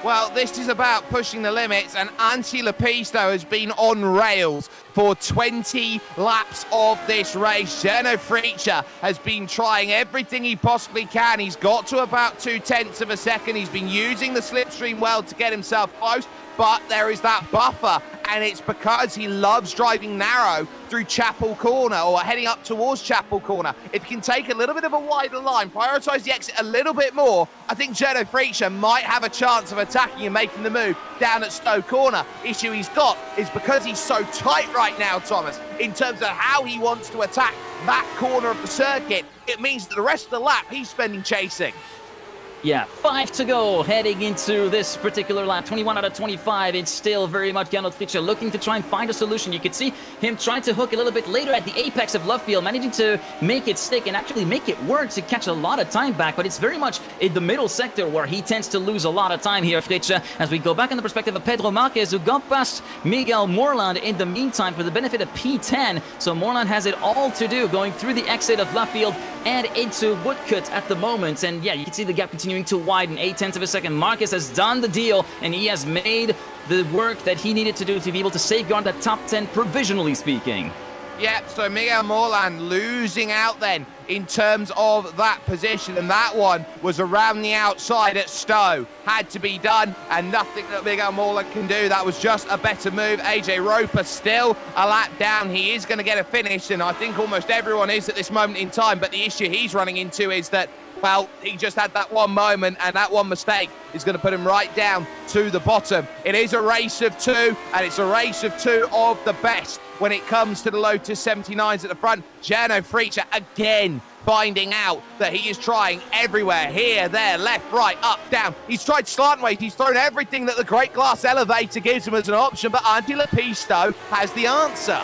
Well, this is about pushing the limits, and Antti Le Piste has been on rails for 20 laps of this race. Jarno Fritzsche has been trying everything he possibly can. He's got to about 0.2 of a second. He's been using the slipstream well to get himself close, but there is that buffer, and it's because he loves driving narrow through Chapel Corner, or heading up towards Chapel Corner. If he can take a little bit of a wider line, prioritise the exit a little bit more, I think Jarno Fritzsche might have a chance of attacking and making the move down at Stowe Corner. Issue he's got is because he's so tight right now, Thomas, in terms of how he wants to attack that corner of the circuit, it means that the rest of the lap he's spending chasing. Yeah, 5 to go heading into this particular lap. 21 out of 25. It's still very much Gernot Fritzsche looking to try and find a solution. You could see him trying to hook a little bit later at the apex of Love Field, managing to make it stick and actually make it work to catch a lot of time back. But it's very much in the middle sector where he tends to lose a lot of time here, Fritzsche. As we go back in the perspective of Pedro Marquez, who got past Miguel Morland in the meantime for the benefit of P10. So Morland has it all to do, going through the exit of Love Field and into Woodcut at the moment. And yeah, you can see the gap continuing to widen, 0.8 of a second. Marquez has done the deal, and he has made the work that he needed to do to be able to safeguard that top 10, provisionally speaking. Yep, so Miguel Morland losing out then in terms of that position, and that one was around the outside at Stowe. Had to be done, and nothing that Miguel Morland can do. That was just a better move. AJ Roper still a lap down. He is going to get a finish, and I think almost everyone is at this moment in time, but the issue he's running into is that, well, he just had that one moment, and that one mistake is going to put him right down to the bottom. It is a race of two, and it's a race of two of the best when it comes to the Lotus 79s at the front. Jarno Fritzsche again finding out that he is trying everywhere, here, there, left, right, up, down. He's tried slant ways. He's thrown everything that the Great Glass Elevator gives him as an option, but Antti Le Piste has the answer.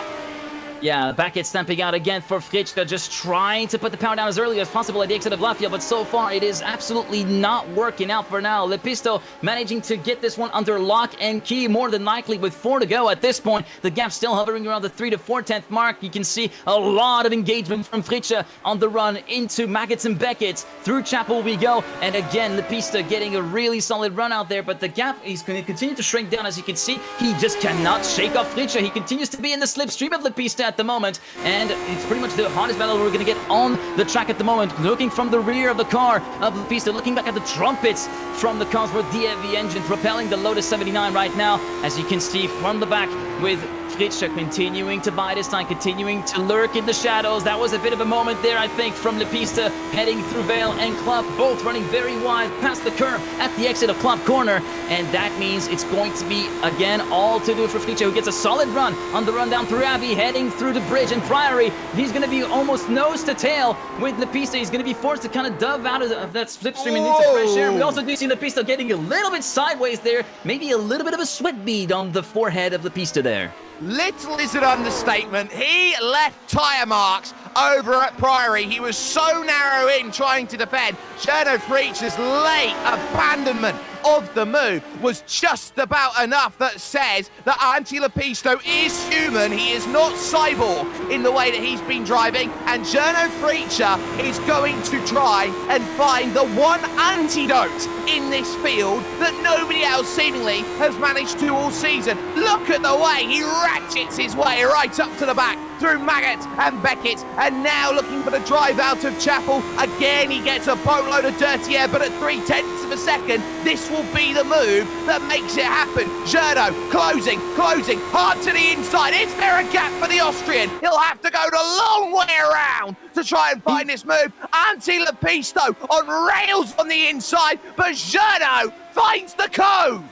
Yeah, Beckett stamping out again for Fritzsche, just trying to put the power down as early as possible at the exit of Lafayette, but so far it is absolutely not working out for now. Le Piste managing to get this one under lock and key, more than likely with 4 to go at this point. The gap still hovering around the 3 to 4/10 mark. You can see a lot of engagement from Fritzsche on the run into Maggots and Beckett. Through Chapel we go, and again, Le Piste getting a really solid run out there, but the gap is going to continue to shrink down. As you can see, he just cannot shake off Fritzsche. He continues to be in the slipstream of Le Piste at the moment, and it's pretty much the hardest battle we're going to get on the track at the moment. Looking from the rear of the car of Le Piste, looking back at the trumpets from the Cosworth DFV engine propelling the Lotus 79 right now, as you can see from the back, with Fritzsche continuing to bide his time, continuing to lurk in the shadows. That was a bit of a moment there, I think, from Le Piste, heading through Vale and Club, both running very wide past the curve at the exit of Club Corner, and that means it's going to be, again, all to do for Fritzsche, who gets a solid run on the run down through Abbey, heading through the bridge and Priory. He's going to be almost nose to tail with Le Piste. He's going to be forced to kind of dove out of that slipstream and into fresh air. We also do see Le Piste getting a little bit sideways there, maybe a little bit of a sweat bead on the forehead of Le Piste there. Little is an understatement. He left tyre marks over at Priory. He was so narrow in trying to defend. Jarno Fritzsche's late abandonment of the move was just about enough that says that Antti Le Piste is human. He is not cyborg in the way that he's been driving, and Jarno Fritzsche is going to try and find the one antidote in this field that nobody else seemingly has managed to all season. Look at the way he ratchets his way right up to the back through Maggot and Beckett, and now looking for the drive out of Chapel. Again, he gets a boatload of dirty air, but at 3/10 of a second, this will be the move that makes it happen. Zerno closing, hard to the inside. Is there a gap for the Austrian? He'll have to go the long way around to try and find this move. Anti-Lepisto on rails on the inside, but Zerno finds the code.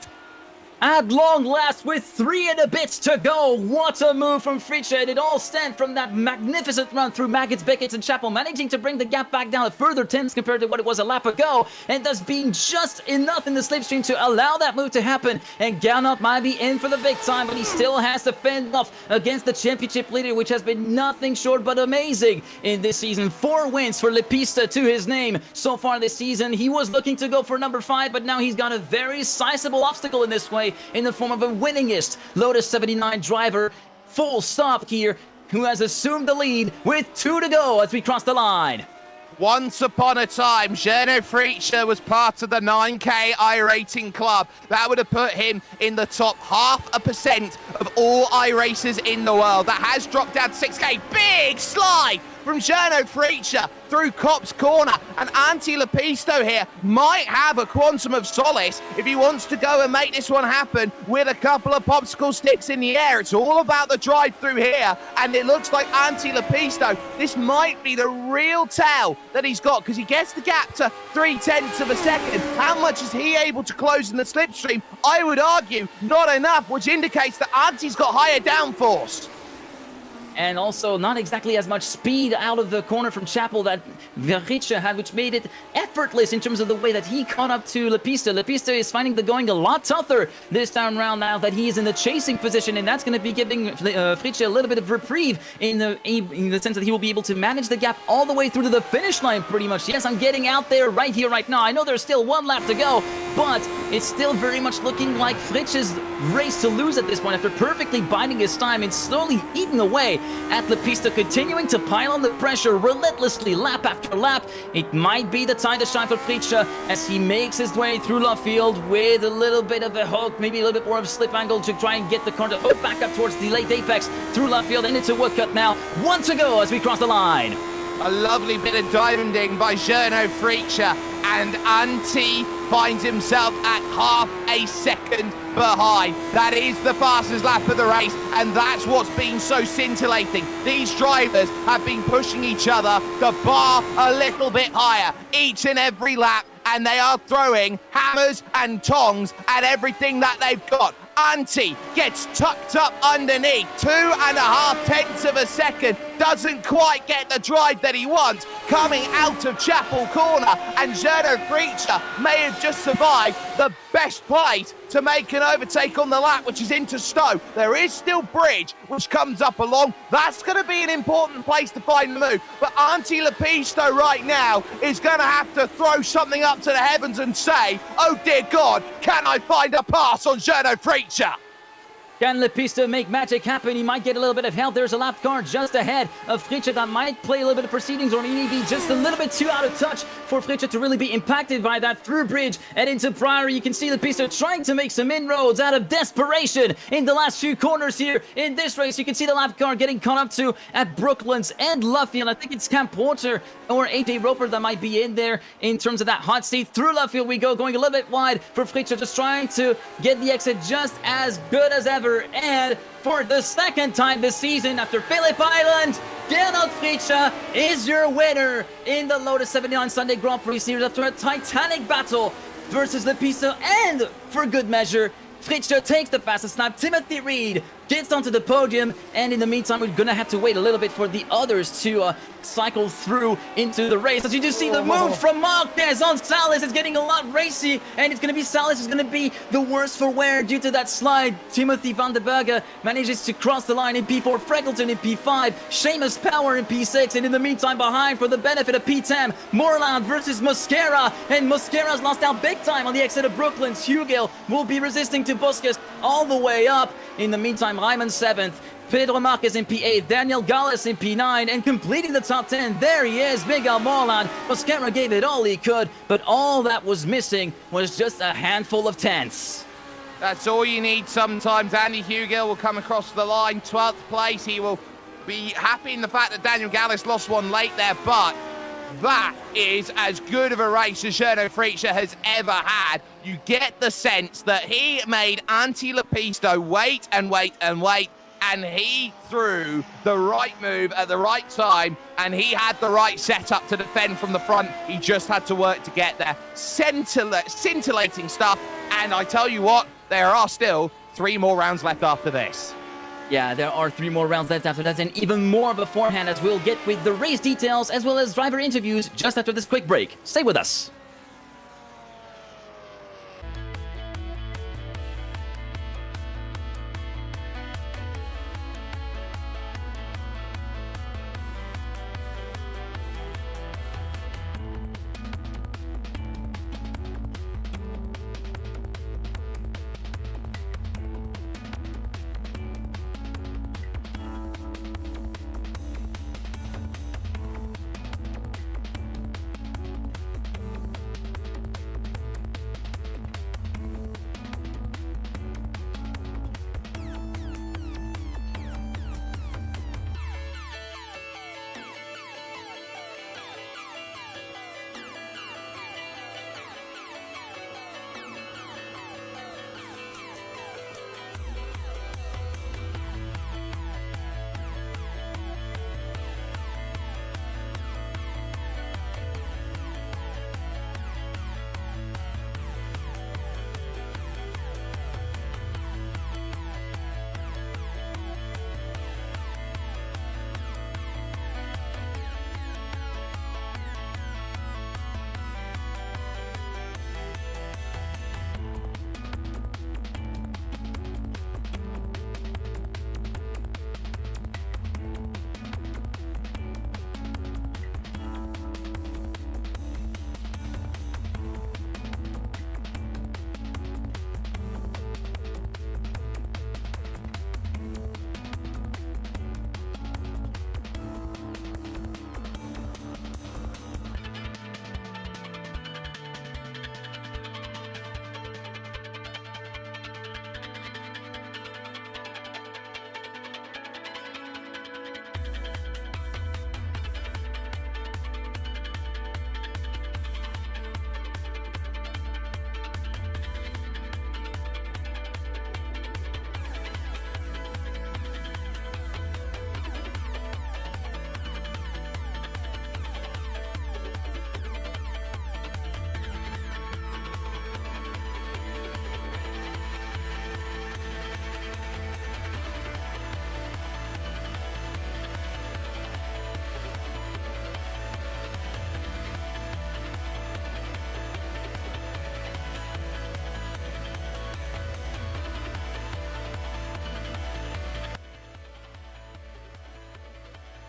At long last, with 3 and a bit to go, what a move from Fritsche. It all stemmed from that magnificent run through Maggots, Beckett, and Chapel, managing to bring the gap back down a further 10s compared to what it was a lap ago, and thus being just enough in the slipstream to allow that move to happen. And Gernot might be in for the big time, but he still has to fend off against the championship leader, which has been nothing short but amazing in this season. 4 wins for Lepista to his name so far this season. He was looking to go for number 5, but now he's got a very sizable obstacle in this way, in the form of a winningest Lotus 79 driver, full stop here, who has assumed the lead with 2 to go as we cross the line. Once upon a time, Zerno Fritsche was part of the 9K iRacing club. That would have put him in the top 0.5% of all iRacers in the world. That has dropped down to 6K. Big slide from Zerno Fritsche through Cop's corner. And Anti-Lepisto here might have a quantum of solace if he wants to go and make this one happen with a couple of popsicle sticks in the air. It's all about the drive through here, and it looks like Anti-Lepisto, this might be the real tell that he's got, because he gets the gap to 3/10 of a second. How much is he able to close in the slipstream? I would argue not enough, which indicates that Anti's got higher downforce. And also not exactly as much speed out of the corner from Chapel that Fritsche had, which made it effortless in terms of the way that he caught up to Lepista. Lepista is finding the going a lot tougher this time around now that he is in the chasing position, and that's going to be giving Fritsche a little bit of reprieve in the sense that he will be able to manage the gap all the way through to the finish line pretty much. Yes, I'm getting out there right here, right now. I know there's still 1 lap to go, but it's still very much looking like Fritsche's race to lose at this point after perfectly biding his time and slowly eating away at Lepista, continuing to pile on the pressure relentlessly lap after lap. It might be the time to shine for Fritsche as he makes his way through Luffield with a little bit of a hook, maybe a little bit more of a slip angle to try and get the car to hook back up towards the late apex through Luffield, and it's a woodcut now. 1 to go as we cross the line. A lovely bit of diamonding by Zerno Fritsche, and Anti finds himself at half a second behind. That is the fastest lap of the race, and that's what's been so scintillating. These drivers have been pushing each other, the bar a little bit higher each and every lap, and they are throwing hammers and tongs at everything that they've got. Anti gets tucked up underneath, 2.5 of a second, doesn't quite get the drive that he wants, coming out of Chapel corner, and Zerno Fritsche may have just survived the best place to make an overtake on the lap, which is into Stowe. There is still Bridge, which comes up along. That's going to be an important place to find the move, but Anti-Lepisto right now is going to have to throw something up to the heavens and say, oh dear God, can I find a pass on Zerno Fritsche? Can Lepista make magic happen? He might get a little bit of help. There's a lap car just ahead of Fritsche that might play a little bit of proceedings, or he may be just a little bit too out of touch for Fritsche to really be impacted by that through Bridge and into Priory. You can see Lepista trying to make some inroads out of desperation in the last few corners here in this race. You can see the lap car getting caught up to at Brooklands and Luffield. I think it's Cam Porter or AJ Roper that might be in there in terms of that hot seat. Through Luffield we go, going a little bit wide for Fritsche, just trying to get the exit just as good as ever. And for the second time this season, after Phillip Island, Gernot Fritsche is your winner in the Lotus 79 Sunday Grand Prix Series after a titanic battle versus Lepista, and for good measure, Fritsche takes the fastest lap. Timothy Reed gets onto the podium, and in the meantime, we're gonna have to wait a little bit for the others to cycle through into the race. As you do see the move from Marquez on Salas, it's getting a lot racy, and it's gonna be Salas is gonna be the worst for wear due to that slide. Timothy van der Berge manages to cross the line in P4, Freckleton in P5, Seamus Power in P6, and in the meantime behind for the benefit of P10, Moreland versus Mosquera, and Mosquera's lost out big time on the exit of Brooklands. Hugill will be resisting to Busquets all the way up. In the meantime, Ryman 7th, Pedro Marquez in P8, Daniel Gallis in P9, and completing the top 10, there he is, Miguel Moreland. Mosquera gave it all he could, but all that was missing was just a handful of tenths. That's all you need sometimes. Andy Hugill will come across the line, 12th place. He will be happy in the fact that Daniel Gallis lost one late there, but that is as good of a race as Cherno Fritzsche has ever had. You get the sense that he made Antti Lepisto wait and wait and wait, and he threw the right move at the right time, and he had the right setup to defend from the front. He just had to work to get there. Scintillating stuff, and I tell you what, there are still 3 more rounds left after this. Yeah, there are 3 more rounds left after that, and even more beforehand, as we'll get with the race details as well as driver interviews just after this quick break. Stay with us.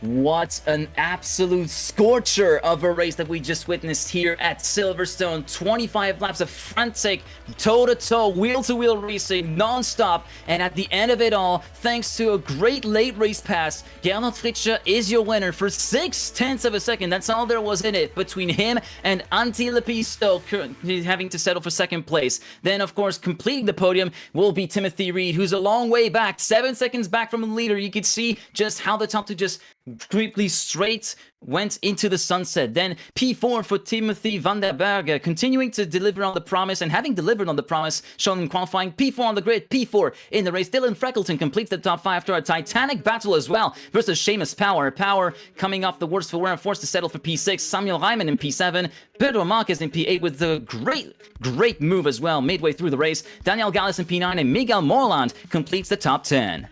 What an absolute scorcher of a race that we just witnessed here at Silverstone. 25 laps of frantic, toe-to-toe, wheel-to-wheel racing, non-stop. And at the end of it all, thanks to a great late race pass, Gernot Fritzsche is your winner for 0.6 of a second. That's all there was in it between him and Antti Lepisto having to settle for second place. Then, of course, completing the podium will be Timothy Reed, who's a long way back, 7 seconds back from the leader. You could see just how the top two just creepily straight went into the sunset. Then P4 for Timothy van der Berg, continuing to deliver on the promise and having delivered on the promise shown in qualifying. P4 on the grid, P4 in the race. Dylan Freckleton completes the top 5 after a titanic battle as well versus Seamus Power. Power coming off the worst for wear and forced to settle for P6. Samuel Reimann in P7. Pedro Marquez in P8 with the great move as well midway through the race. Daniel Gallis in P9 and Miguel Morland completes the top 10.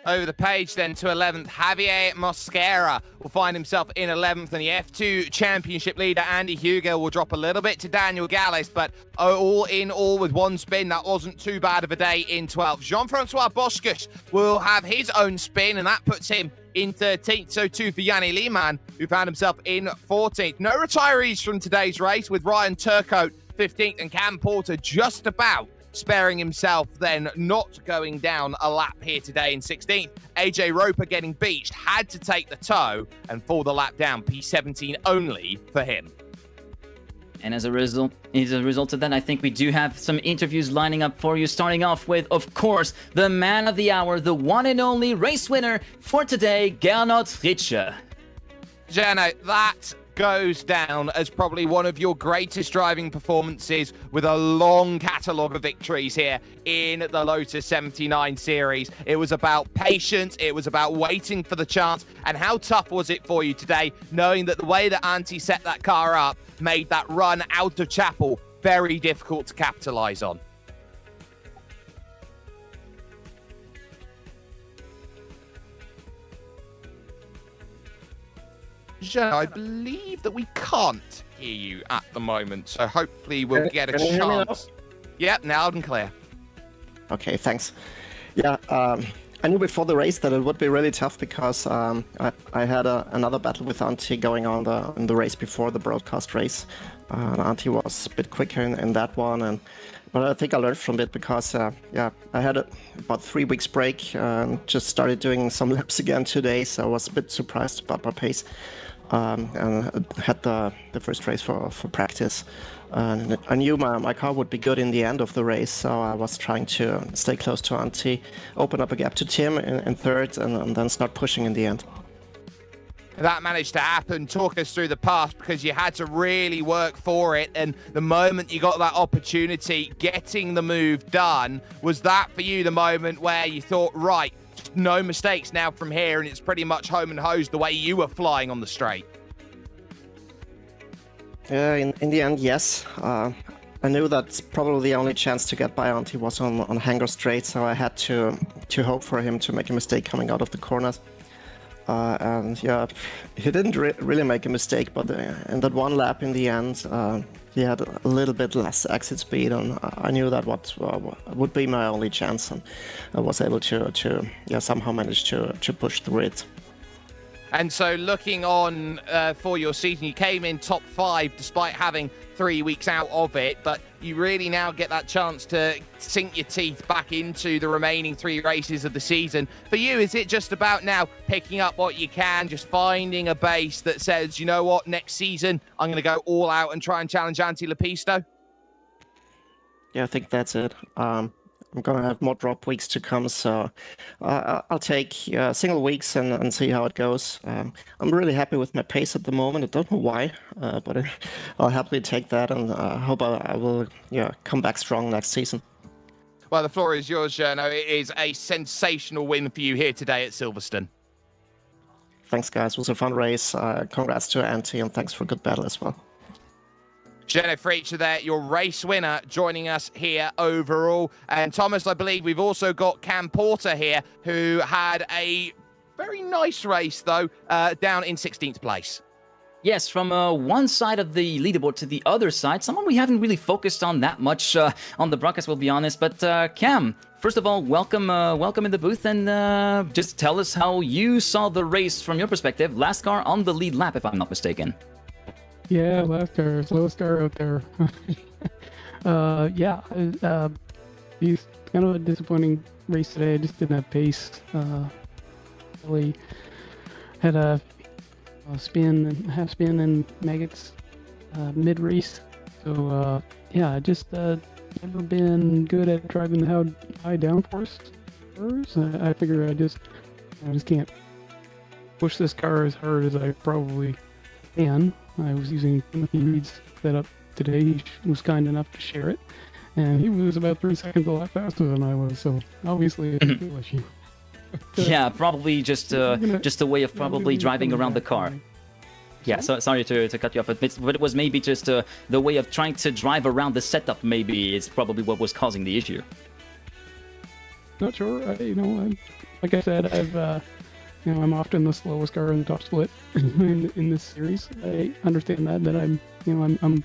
Over the page then to 11th, Javier Mosquera will find himself in 11th, and the F2 Championship leader Andy Hugill will drop a little bit to Daniel Gallis, but all in all with one spin, that wasn't too bad of a day in 12th. Jean-Francois Boscus will have his own spin, and that puts him in 13th. So too for Yanni Lehmann, who found himself in 14th. No retirees from today's race, with Ryan Turcotte 15th and Cam Porter just about sparing himself then not going down a lap here today in 16th. AJ Roper getting beached, had to take the tow and fall the lap down. P17 only for him. And as a result of that, I think we do have some interviews lining up for you, starting off with, of course, the man of the hour, the one and only race winner for today, Gernot Fritsche. Jano, that goes down as probably one of your greatest driving performances, with a long catalogue of victories here in the Lotus 79 series. It was about patience, it was about waiting for the chance, and how tough was it for you today, knowing that the way that Antti set that car up made that run out of Chapel very difficult to capitalise on? Jean, I believe that we can't hear you at the moment, so hopefully we'll get a chance. Yep, loud and clear. Okay, thanks. Yeah, I knew before the race that it would be really tough because I had another battle with Antti going on in the race before the broadcast race. And Antti was a bit quicker in that one, but I think I learned from it because I had about 3 weeks break and just started doing some laps again today, so I was a bit surprised about my pace. And had the first race for practice. And I knew my car would be good in the end of the race, so I was trying to stay close to Antti, open up a gap to Tim in third, and then start pushing in the end. That managed to happen. Talk us through the path, because you had to really work for it, and the moment you got that opportunity, getting the move done, was that for you the moment where you thought, right, no mistakes now from here, and it's pretty much home and hosed the way you were flying on the straight? Yeah, in the end, yes. I knew that probably the only chance to get by Antti was on Hangar Straight, so I had to hope for him to make a mistake coming out of the corners. And yeah, he didn't really make a mistake, but in that one lap in the end, he had a little bit less exit speed, and I knew that what would be my only chance, and I was able to somehow manage to push through it. And so looking on for your season, you came in top 5 despite having 3 weeks out of it, but you really now get that chance to sink your teeth back into the remaining 3 races of the season. For you, is it just about now picking up what you can, just finding a base that says, you know what, next season I'm going to go all out and try and challenge Antti Lepisto? Yeah, I think that's it. I'm going to have more drop weeks to come, so I'll take single weeks and see how it goes. I'm really happy with my pace at the moment. I don't know why, but I'll happily take that, and I hope I will come back strong next season. Well, the floor is yours, Jono. It is a sensational win for you here today at Silverstone. Thanks, guys. It was a fun race. Congrats to Antti, and thanks for a good battle as well. Gernot Fritsche there, your race winner, joining us here overall. And Thomas, I believe we've also got Cam Porter here, who had a very nice race, though, down in 16th place. Yes, from one side of the leaderboard to the other side, someone we haven't really focused on that much on the broadcast, we'll be honest. But Cam, first of all, welcome in the booth, and just tell us how you saw the race from your perspective. Last car on the lead lap, if I'm not mistaken. Yeah, last car, slowest car out there. He's kind of a disappointing race today. I just didn't have pace. Really had a half spin and maggots mid-race. So I just never been good at driving the high downforce cars. I figure I just can't push this car as hard as I probably can. I was using Timothy Reed's setup today. He was kind enough to share it, and he was about 3 seconds a lap faster than I was. So obviously, it's a skill issue. Yeah, probably just a way of probably driving around the car. Yeah, so sorry to cut you off, but it was maybe just the way of trying to drive around the setup. Maybe it's probably what was causing the issue. Not sure. Like I said, I'm often the slowest car in the top split in this series. I understand that I'm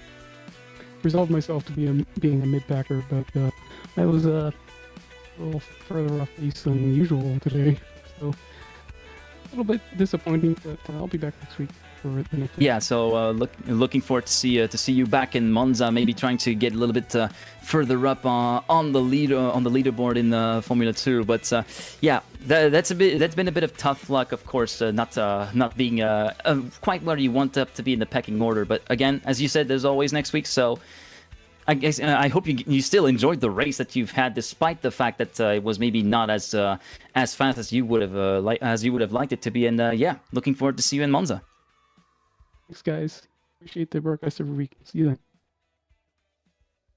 resolved myself to being a mid-packer, but I was a little further off pace than usual today, so a little bit disappointing. But I'll be back next week. for the next. Yeah, so looking forward to see you back in Monza, maybe trying to get a little bit further up on the leaderboard in Formula 2. But yeah, that's been a bit of tough luck, of course, not being quite where you want up to be in the pecking order. But again, as you said, there's always next week. So I guess I hope you still enjoyed the race that you've had, despite the fact that it was maybe not as fast as you would have liked it to be. And yeah, looking forward to see you in Monza. Thanks, guys. Appreciate the broadcast every week. See you then.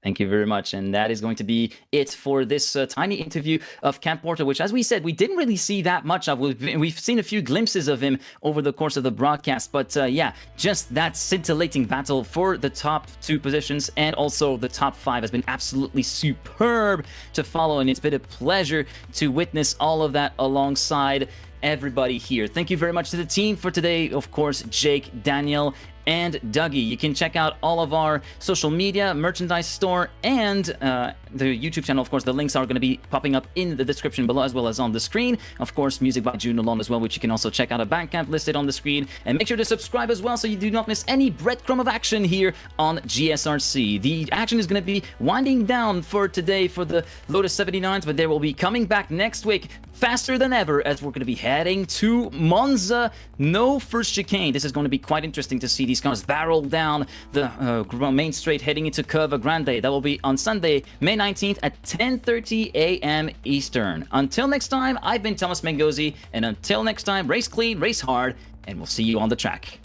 Thank you very much. And that is going to be it for this tiny interview of Cam Porter, which, as we said, we didn't really see that much of. We've seen a few glimpses of him over the course of the broadcast. But yeah, just that scintillating battle for the top 2 positions and also the top 5 has been absolutely superb to follow. And it's been a pleasure to witness all of that alongside everybody here. Thank you very much to the team for today. Of course, Jake, Daniel, and Dougie. You can check out all of our social media, merchandise store, and the YouTube channel. Of course, the links are going to be popping up in the description below as well as on the screen. Of course, music by June Alone as well, which you can also check out a Bandcamp listed on the screen. And make sure to subscribe as well so you do not miss any breadcrumb of action here on GSRC. The action is going to be winding down for today for the Lotus 79s, but they will be coming back next week faster than ever as we're going to be heading to Monza. No first chicane. This is going to be quite interesting to see these cars barrel down the main straight heading into Curva Grande. That will be on Sunday, May 19th at 10:30 a.m. Eastern. Until next time, I've been Thomas Mengozi, and until next time, race clean, race hard, and we'll see you on the track.